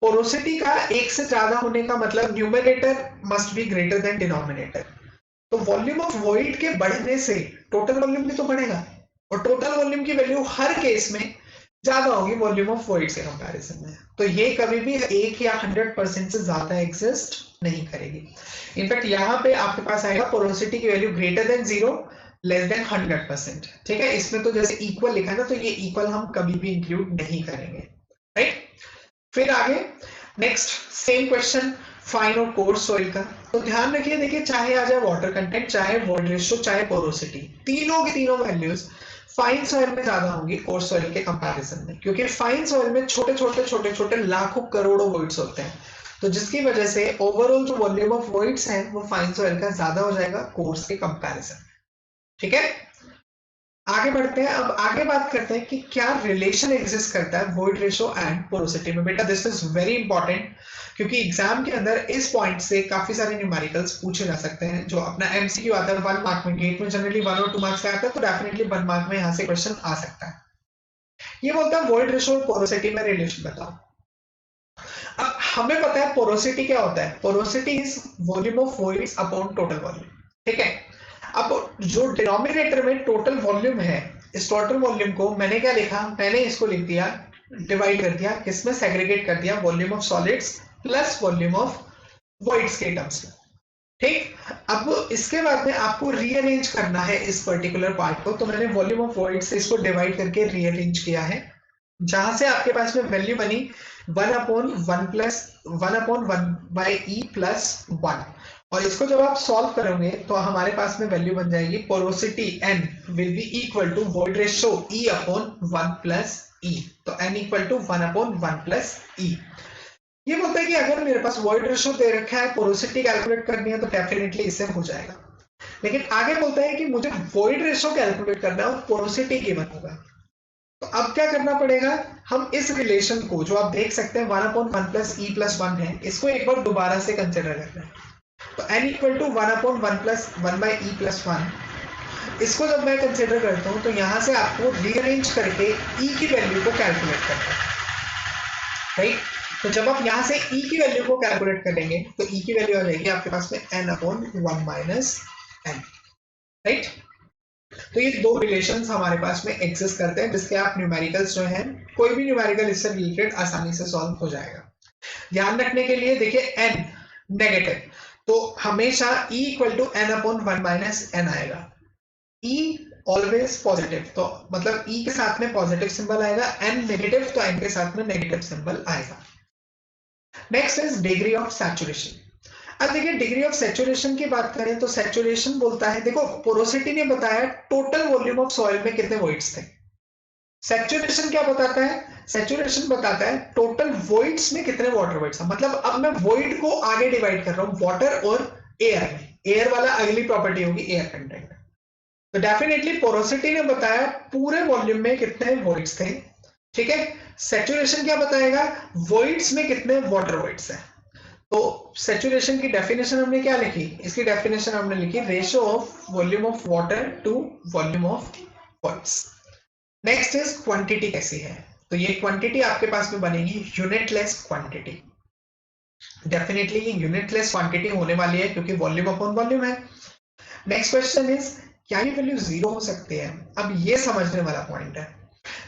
[SPEAKER 1] पोरोसिटी का 1 से ज्यादा होने का मतलब numerator must be greater than denominator. तो वॉल्यूम ऑफ वॉइड के बढ़ने से टोटल वॉल्यूम भी तो बढ़ेगा, और टोटल वॉल्यूम की वैल्यू हर केस में ज्यादा होगी वॉल्यूम ऑफ वॉइड के कंपैरिजन में, तो ये कभी भी 1 या 100% से ज्यादा एग्जिस्ट नहीं करेगी। इनफैक्ट यहाँ पे आपके पास आएगा पोरोसिटी की value greater than 0 less than 100%, ठीक है। इसमें तो जैसे इक्वल लिखा है ना, तो ये इक्वल हम कभी भी इंक्लूड नहीं करेंगे, राइट। फिर आगे नेक्स्ट सेम क्वेश्चन फाइन और कोर्स सॉइल का, तो ध्यान रखिए, देखिए चाहे आ जाए वाटर कंटेंट, चाहे वॉइड रेशियो, चाहे पोरोसिटी, तीनों की तीनों वैल्यूज फाइन सॉइल में ज्यादा होंगी कोर्स सॉइल के कंपैरिजन में, क्योंकि फाइन सॉइल में छोटे छोटे लाखों करोड़ों वॉइड्स होते हैं, तो जिसकी वजह से ओवरऑल जो वॉल्यूम ऑफ वॉइड्स है वो फाइन सॉइल का ज्यादा हो जाएगा कोर्स के कंपैरिजन, ठीक है। आगे बढ़ते हैं, अब आगे बात करते हैं कि क्या रिलेशन एग्जिस्ट करता है वॉइड रेशो एंड पोरोसिटी में। बेटा दिस इज वेरी इंपॉर्टेंट, क्योंकि एग्जाम के अंदर इस पॉइंट से काफी सारे न्यूमेरिकल्स पूछे जा सकते हैं। जो अपना एमसीक्यू आता है 1 मार्क में, गेट में जनरली 1 और 2 मार्क्स का आता है, तो डेफिनेटली 1 मार्क में यहाँ से क्वेश्चन आ सकता है। ये बोलता है वॉइड रेशो और पोरोसिटी में रिलेशन बताओ। अब हमें पता है पोरोसिटी क्या होता है, porosity is volume of voids upon total volume, ठीक है। अब जो डिनोमिनेटर में टोटल वॉल्यूम है, इस टोटल वॉल्यूम को मैंने क्या लिखा, मैंने इसको लिख दिया, डिवाइड कर दिया, किसमें सेग्रीगेट कर दिया, volume of solids plus volume of voids के टर्म्स में, ठीक। अब इसके बाद में आपको रीअरेंज करना है इस पर्टिकुलर पार्ट को, तो मैंने वॉल्यूम ऑफ वॉइड से इसको डिवाइड करके रीअरेंज किया है, जहां से आपके पास में वैल्यू बनी 1/1 और इसको जब आप सॉल्व करोगे तो हमारे पास में वैल्यू बन जाएगी porosity n will be equal to void ratio E upon 1 + E, तो n इक्वल टू 1/1 + E। ये बोलता है कि अगर मेरे पास वॉइड रेशो दे रखा है, पोरोसिटी कैलकुलेट करनी है, तो डेफिनेटली इससे हो जाएगा। लेकिन आगे बोलता है कि मुझे वॉइड रेशो कैलकुलेट करना है और पोरोसिटी गिवन होगा, तो अब क्या करना पड़ेगा, हम इस रिलेशन को जो आप देख सकते हैं 1/1 + E + 1 है, इसको एक बार दोबारा से कंसिडर करना है। तो n इक्वल टू 1/1 + 1/E + 1, इसको जब मैं कंसिडर करता हूं तो यहां से आपको रीअरेंज करके E की वैल्यू को कैलकुलेट करना है, राइट। तो जब आप यहां से E की वैल्यू को कैलकुलेट करेंगे तो E की वैल्यू आ जाएगी आपके पास में n/1 - n, राइट। तो ये दो रिलेशंस हमारे पास में एग्जिस्ट करते हैं, जिसके आप न्यूमेरिकल्स जो है, कोई भी न्यूमेरिकल इससे रिलेटेड आसानी से सॉल्व हो जाएगा। ध्यान रखने के लिए देखिए n नेगेटिव, तो हमेशा E equal to n/1 - n आएगा। E ऑलवेज पॉजिटिव, तो मतलब E के साथ में पॉजिटिव सिंबल आएगा, n नेगेटिव तो n के साथ में नेगेटिव सिंबल आएगा। Next is degree of saturation. अब देखिए डिग्री ऑफ सैचुरेशन की बात करें तो सैचुरेशन बोलता है, देखो पोरोसिटी ने बताया टोटल वॉल्यूम ऑफ सॉइल में कितने वॉइड्स थे, सैचुरेशन क्या बताता है, सैचुरेशन बताता है टोटल वॉइड्स में कितने वाटर वॉइड्स। मतलब अब मैं वॉइड को आगे डिवाइड कर रहा हूं वाटर और एयर में, एयर वाला अगली प्रॉपर्टी होगी एयर कंटेंट। तो डेफिनेटली पोरोसिटी ने बताया पूरे वॉल्यूम में कितने वॉइड्स थे, ठीक है। सैचुरेशन क्या बताएगा, वॉइड्स में कितने वाटर वॉइड्स है। तो सैचुरेशन की डेफिनेशन हमने क्या लिखी, इसकी डेफिनेशन हमने लिखी ratio of volume of water to volume of voids. Next is quantity कैसी है, तो ये क्वांटिटी आपके पास में बनेगी यूनिटलेस क्वांटिटी। डेफिनेटली ये यूनिटलेस क्वांटिटी होने वाली है क्योंकि वॉल्यूम अपॉन वॉल्यूम है। नेक्स्ट क्वेश्चन इज क्या ये वैल्यू जीरो हो सकती है। अब ये समझने वाला पॉइंट है।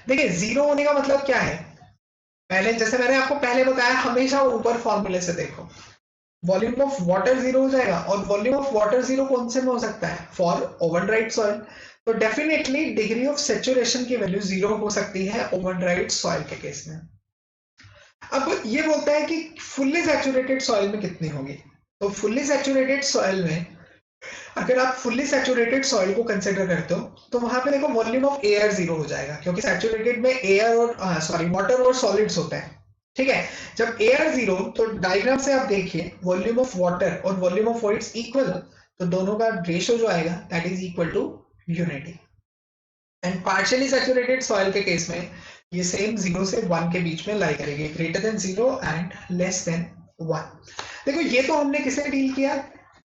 [SPEAKER 1] देखिए जीरो होने का मतलब क्या है, पहले जैसे मैंने आपको पहले बताया, हमेशा ऊपर फॉर्मूले से देखो, वॉल्यूम ऑफ वाटर जीरो हो जाएगा, और वॉल्यूम ऑफ वाटर जीरो कौन से में हो सकता है, फॉर ओवन ड्राइड सॉइल। तो डेफिनेटली डिग्री ऑफ सैचुरेशन की वैल्यू जीरो हो सकती है ओवन ड्राइड सॉइल के केस में। अब ये बोलता है कि फुल्ली सैचुरेटेड सॉइल में कितनी होगी, तो फुल्ली सैचुरेटेड सॉइल में अगर आप फुल्ली सैचुरेटेड सॉइल को कंसिडर करते हो तो वहां पे देखो वॉल्यूम ऑफ एयर जीरो हो जाएगा, क्योंकि सैचुरेटेड में एयर और वाटर और सॉलिड्स होते हैं, ठीक है। जब एयर जीरो, तो डायग्राम से आप देखिए वॉल्यूम ऑफ वाटर और वॉल्यूम ऑफ वॉइड्स इक्वल, तो दोनों का रेशियो जो आएगा that is equal to unity. And partially saturated soil के केस में ये सेम 0 से 1 के बीच में लाई करेगी, greater than 0 and less than 1। देखो ये तो हमने किसे डील किया,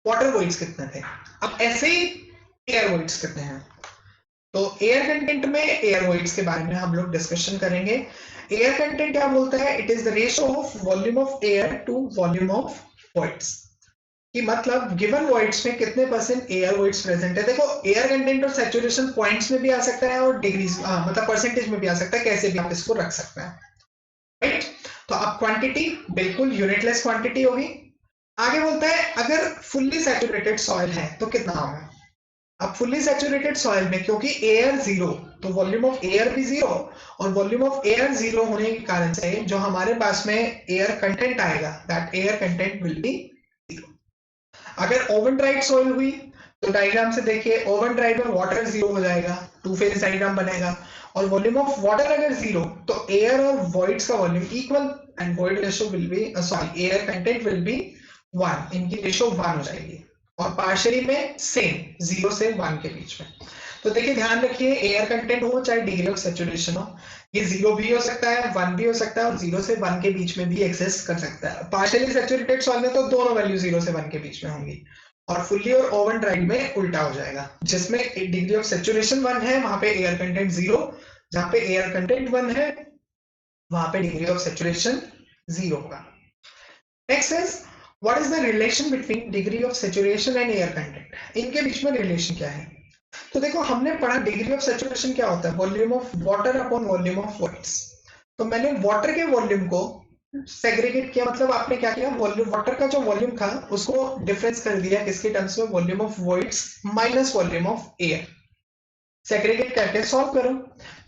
[SPEAKER 1] वाटर वॉइड्स कितने थे। अब ऐसे ही एयर वॉइड्स कितने हैं, तो एयर कंटेंट में एयर वॉइड्स के बारे में हम लोग डिस्कशन करेंगे। एयर कंटेंट क्या बोलता है, it is the ratio of volume of air to volume of voids, कि मतलब गिवन वॉइड्स में कितने % एयर वॉइड्स प्रेजेंट है। देखो एयर कंटेंट और सैचुरेशन पॉइंट्स में भी आ सकता है और डिग्रीज मतलब परसेंटेज में भी आ सकता है, कैसे भी आप इसको रख सकते हैं, राइट। तो अब क्वांटिटी बिल्कुल यूनिटलेस क्वांटिटी होगी। आगे बोलता है अगर फुल्ली सैचुरेटेड सॉइल है तो कितना होगा। अब फुल्ली सैचुरेटेड सॉइल में क्योंकि एयर जीरो, तो वॉल्यूम ऑफ एयर भी जीरो, और वॉल्यूम ऑफ एयर जीरो होने के कारण से जो हमारे पास में एयर कंटेंट आएगा that air content will be zero. अगर ओवन ड्राइड सॉइल हुई तो डायग्राम से देखिए ओवन ड्राइड में वाटर जीरो हो जाएगा, टू फेज डायग्राम बनेगा, और वॉल्यूम ऑफ वाटर अगर जीरो तो एयर और वॉइड्स का volume equal and void ratio will be sorry air content will be 1, इनकी रेशियो 1 हो जाएगी। और पार्शियली में सेम 0 से 1 के बीच में। तो देखिए ध्यान रखिए, एयर कंटेंट हो चाहे डिग्री ऑफ सैचुरेशन हो, ये 0 भी हो सकता है, 1 भी हो सकता है, और 0 से 1 के बीच में भी एग्जिस्ट कर सकता है। पार्शियली सैचुरेटेड सॉइल में तो दोनों वैल्यू 0 से 1 के बीच में होंगी, और फुल्ली और ओवन ड्राइड में उल्टा हो जाएगा, जिसमें डिग्री ऑफ सैचुरेशन 1 है वहां पे एयर कंटेंट 0, जहां पे एयर कंटेंट 1 है वहां पे डिग्री ऑफ सैचुरेशन 0 होगा। Next is what is the relation between degree of saturation and air content, इनके बीच में रिलेशन क्या है? तो देखो हमने पढ़ा डिग्री ऑफ सैचुरेशन क्या होता है, volume of water upon volume of voids. तो मैंने वाटर के वॉल्यूम को सेग्रीगेट किया, मतलब आपने क्या किया, वॉल्यूम वाटर का जो वॉल्यूम था उसको डिफरेंस कर दिया किसके टर्म्स में, volume of voids minus volume of air. Segregate करके सॉल्व करो,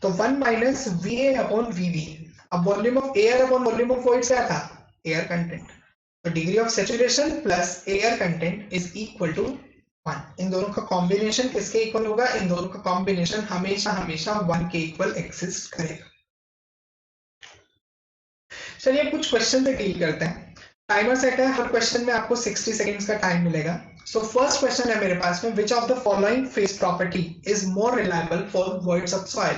[SPEAKER 1] तो 1 माइनस वीए अपॉन वीवी। अब volume of air upon volume of voids क्या था, एयर कंटेंट। तो degree of saturation plus air content is equal to 1। इन दोनों का कॉम्बिनेशन किसके इक्वल होगा, इन दोनों का कॉम्बिनेशन हमेशा हमेशा 1 के इक्वल एग्जिस्ट करेगा। चलिए कुछ क्वेश्चन से डील करते हैं। टाइमर सेट है, हर क्वेश्चन में आपको 60 सेकंड्स का टाइम मिलेगा। सो फर्स्ट क्वेश्चन है मेरे पास में, which of the following face property is more reliable for voids of soil.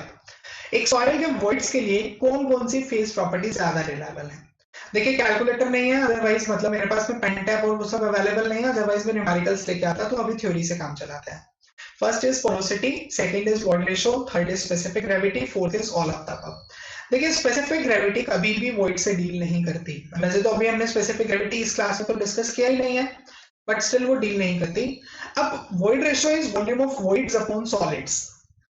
[SPEAKER 1] एक सॉइल के वॉइड्स के लिए कौन कौन सी फेस प्रॉपर्टी ज्यादा रिलायबल है? देखिए कैलकुलेटर नहीं है, अदरवाइज मतलब मेरे पास में पेन टैप और वो सब अवेलेबल नहीं है, अदरवाइज मैं न्यूमेरिकल्स लेके आता, तो अभी थ्योरी से काम चलाते हैं। First is porosity, second is void ratio, third is specific gravity, fourth is all of the above. देखिए स्पेसिफिक ग्रेविटी कभी भी वॉइड से डील नहीं करती। वैसे तो अभी हमने स्पेसिफिक ग्रेविटी इस क्लास में तो डिस्कस किया ही नहीं है, बट स्टिल वो डील नहीं करती। अब void ratio is volume of voids upon solids,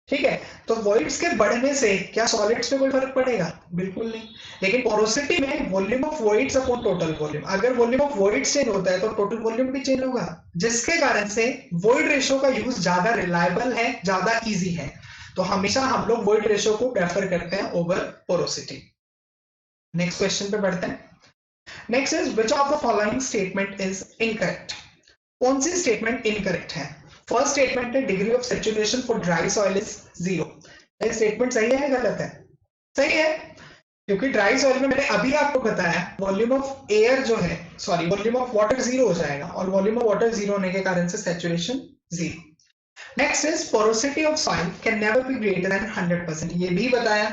[SPEAKER 1] ठीक है। तो वॉइड्स के बढ़ने से क्या सॉलिड्स पे कोई फर्क पड़ेगा? बिल्कुल नहीं। लेकिन पोरोसिटी में volume of voids upon total volume, अगर वॉल्यूम ऑफ वॉइड्स चेंज होता है तो टोटल वॉल्यूम भी चेंज होगा, जिसके कारण से वॉइड रेशियो का यूज ज्यादा रिलायबल है, ज्यादा इजी है। तो हमेशा हम लोग वॉइड रेशियो को प्रेफर करते हैं ओवर पोरोसिटी। नेक्स्ट क्वेश्चन पे बढ़ते हैं। Next is which of the following statement is incorrect. कौन सी स्टेटमेंट इनकरेक्ट है? फर्स्ट स्टेटमेंट है degree of saturation for dry soil is 0। ये स्टेटमेंट सही है गलत है? सही है, क्योंकि ड्राई सॉइल में मैंने अभी आपको बताया वॉल्यूम ऑफ एयर जो है, सॉरी वॉल्यूम ऑफ वाटर 0 हो जाएगा, और वॉल्यूम ऑफ वाटर 0 होने के कारण से saturation 0। Next is porosity of soil can never be greater than 100%। ये भी बताया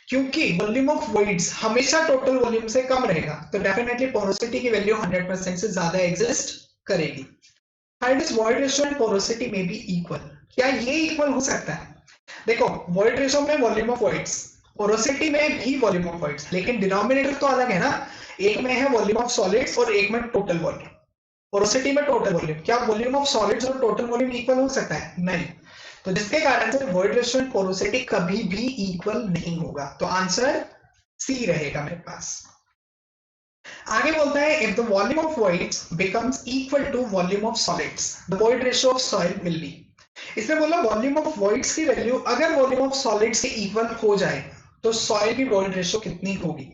[SPEAKER 1] क्योंकि वॉल्यूम ऑफ वॉइड्स हमेशा टोटल वॉल्यूम से कम रहेगा, तो डेफिनेटली पोरोसिटी की वैल्यू 100% से ज्यादा एग्जिस्ट करेगी। Third is void ratio and porosity में बी इक्वल। क्या ये इक्वल हो सकता है? देखो वॉइड रेशियो में वॉल्यूम ऑफ वॉइड्स, पोरोसिटी में भी वॉल्यूम ऑफ वॉइड्स, लेकिन डिनोमिनेटर तो अलग है ना, एक में है वॉल्यूम ऑफ सॉलिड्स और एक में टोटल वॉल्यूम। पोरोसिटी में टोटल वॉल्यूम, क्या वॉल्यूम ऑफ सॉलिड्स और टोटल वॉल्यूम इक्वल हो सकता है? नहीं। तो जिसके कारण से वॉइड रेशियो एंड पोरोसिटी कभी भी इक्वल नहीं होगा, तो आंसर सी रहेगा मेरे पास। आगे बोलता है if the volume of voids becomes equal to volume of solids the void ratio of soil will be. इसमें बोला वॉल्यूम ऑफ वॉइड्स की वैल्यू अगर वॉल्यूम ऑफ सॉलिड्स के इक्वल हो जाए तो सॉइल की वॉइड रेशियो कितनी होगी?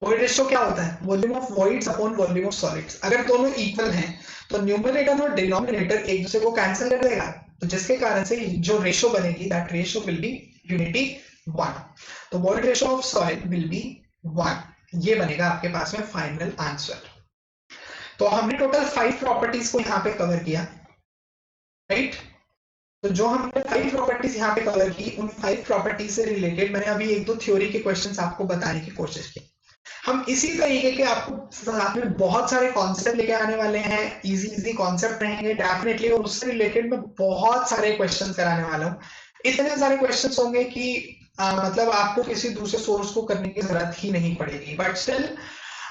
[SPEAKER 1] वॉइड रेशियो क्या होता है? Volume of voids upon volume of solids. अगर दोनों इक्वल हैं तो न्यूमरेटर और डिनोमिनेटर एक दूसरे को कैंसिल कर देगा, तो जिसके कारण से जो रेशियो बनेगी that ratio will be unity 1। तो void ratio of soil will B 1, ये बनेगा आपके पास में फाइनल आंसर। तो हमने टोटल 5 प्रॉपर्टीज को यहाँ पे कवर किया, राइट। तो जो हमने 5 प्रॉपर्टीज यहाँ पे कवर की, उन 5 प्रॉपर्टीज से रिलेटेड मैंने अभी 1-2 थ्योरी के क्वेश्चंस आपको बताने की कोशिश की। हम इसी तरीके के आपको साथ में बहुत सारे कॉन्सेप्ट लेके आने वाले हैं, इजी कॉन्सेप्ट रहेंगे डेफिनेटली, और उससे रिलेटेड मैं बहुत सारे क्वेश्चन कराने वाला हूँ। इतने सारे क्वेश्चंस होंगे कि मतलब आपको किसी दूसरे सोर्स को करने की जरूरत ही नहीं पड़ेगी, बट स्टिल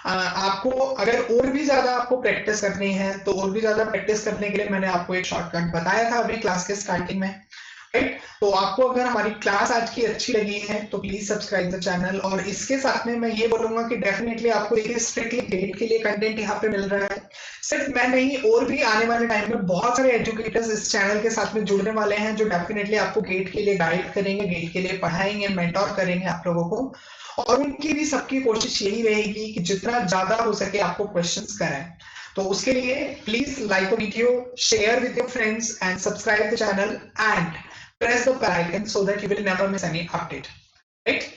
[SPEAKER 1] आपको अगर और भी ज्यादा आपको प्रैक्टिस करनी है तो और भी ज्यादा प्रैक्टिस करने के लिए मैंने आपको एक शॉर्टकट बताया था अभी क्लास के स्टार्टिंग में, राइट। तो आपको अगर हमारी क्लास आज की अच्छी लगी है तो प्लीज सब्सक्राइब द चैनल, और इसके साथ में मैं ये बोलूंगा कि डेफिनेटली आपको देखिए स्ट्रिक्टली गेट के लिए कंटेंट यहाँ पे मिल रहा है। सिर्फ मैं नहीं, और भी आने वाले टाइम में बहुत सारे एजुकेटर्स इस चैनल के साथ में जुड़ने वाले हैं जो डेफिनेटली आपको गेट के लिए गाइड करेंगे, गेट के लिए पढ़ाएंगे, मेंटोर करेंगे आप लोगों को, और उनकी भी सबकी कोशिश यही रहेगी कि जितना ज्यादा हो सके आपको क्वेश्चंस कराएं। तो उसके लिए please like the video, share with your friends and subscribe the channel and press the bell icon so that you will never miss any update, right?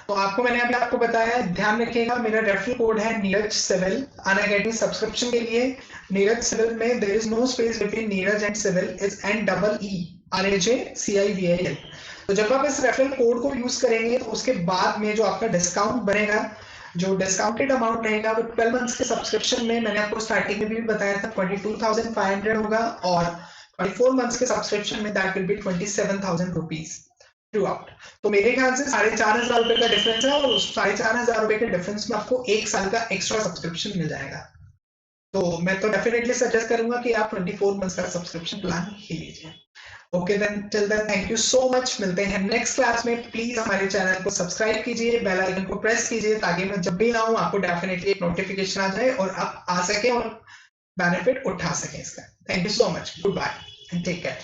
[SPEAKER 1] तो आपको मैंने अभी आपको बताया, ध्यान रखिएगा मेरा रेफरल कोड है नीरज सिविल अनअकैडमी सब्सक्रिप्शन के लिए। नीरज सिविल में there is no space between Neeraj and civil, is NEE RAJCIVIL। तो जब आप इस रेफरल कोड को यूज करेंगे तो उसके बाद में जो आपका डिस्काउंट बनेगा, जो डिस्काउंटेड अमाउंट रहेगा वो 12 मंथ्स के सब्सक्रिप्शन में, मैंने आपको स्टार्टिंग में भी बताया था, 22,500 होगा, और 24 मंथ्स के सब्सक्रिप्शन में that will be 27,000 rupees through out. तो मेरे ख्याल से 4,500 रुपए का डिफरेंस है, और उस 4,500 रुपए के डिफरेंस में आपको 1 साल का एक्स्ट्रा सब्सक्रिप्शन मिल जाएगा। तो मैं तो डेफिनेटली सजेस्ट करूंगा कि आप 24 मंथ्स का सब्सक्रिप्शन प्लान ही लीजिए। Okay then, till then thank you so much, मिलते हैं नेक्स्ट क्लास में। प्लीज हमारे चैनल को सब्सक्राइब कीजिए, बेल आइकन को प्रेस कीजिए, ताकि मैं जब भी आऊं आपको डेफिनेटली एक नोटिफिकेशन आ जाए और आप आ सके और बेनिफिट उठा सके इसका। Thank you so much, goodbye and take care.